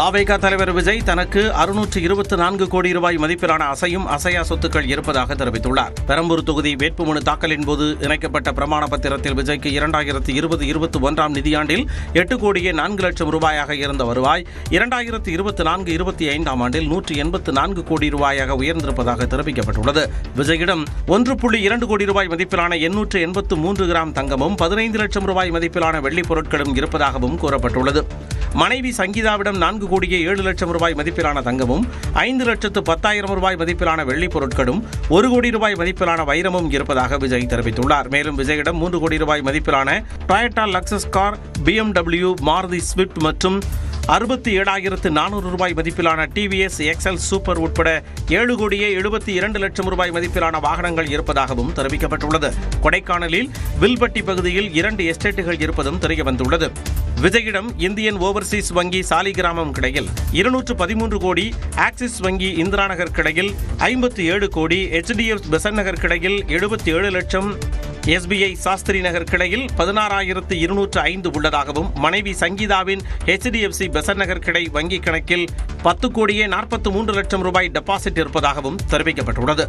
தாவேகா தலைவர் விஜய் தனக்கு 624 கோடி ரூபாய் மதிப்பிலான அசையும் அசையா சொத்துக்கள் இருப்பதாக தெரிவித்துள்ளார். பெரம்பூர் தொகுதி வேட்புமனு தாக்கலின் போது இணைக்கப்பட்ட பிரமாண பத்திரத்தில் விஜய்க்கு 2020-21 நிதியாண்டில் 8 கோடியே 4 லட்சம் ரூபாயாக இருந்த வருவாய் 2024-25 ஆண்டில் 184 கோடி ரூபாயாக உயர்ந்திருப்பதாக தெரிவிக்கப்பட்டுள்ளது. விஜயிடம் 1.2 கோடி ரூபாய் மதிப்பிலான 883 கிராம் தங்கமும் 15 லட்சம் ரூபாய் மதிப்பிலான வெள்ளிப் பொருட்களும் இருப்பதாகவும் கூறப்பட்டுள்ளது. மனைவி சங்கீதாவிடம் 4 கோடியே 7 லட்சம் ரூபாய் மதிப்பிலான தங்கமும் 5,10,000 ரூபாய் மதிப்பிலான வெள்ளிப் பொருட்களும் 1 கோடி ரூபாய் மதிப்பிலான வைரமும் இருப்பதாக விஜய் தெரிவித்துள்ளார். மேலும் விஜயிடம் 3 கோடி ரூபாய் மதிப்பிலான Toyota லக்ஸஸ் car, BMW, Maruti Swift மற்றும் 67,400 ரூபாய் மதிப்பிலான டிவிஎஸ் எக்ஸல் சூப்பர் உட்பட 7 கோடியே 72 லட்சம் ரூபாய் மதிப்பிலான வாகனங்கள் இருப்பதாகவும் தெரிவிக்கப்பட்டுள்ளது. கொடைக்கானலில் வில்பட்டி பகுதியில் 2 எஸ்டேட்டுகள் இருப்பதும் தெரியவந்துள்ளது. விஜயிடம் இந்தியன் ஓவர்சீஸ் வங்கி சாலிகிராமம் கிளையில் 213 கோடி, ஆக்சிஸ் வங்கி இந்திரா நகர் கிளையில் 57 கோடி, HDFC பெசன்ட் நகர் கிளையில் 77 லட்சம், SBI சாஸ்திரி நகர் கிளையில் 16,205 உள்ளதாகவும், மனைவி சங்கீதாவின் HDFC பெசன்ட் நகர் கிளை வங்கி கணக்கில் 10 கோடியே 43 லட்சம் ரூபாய் டெபாசிட் இருப்பதாகவும் தெரிவிக்கப்பட்டுள்ளது.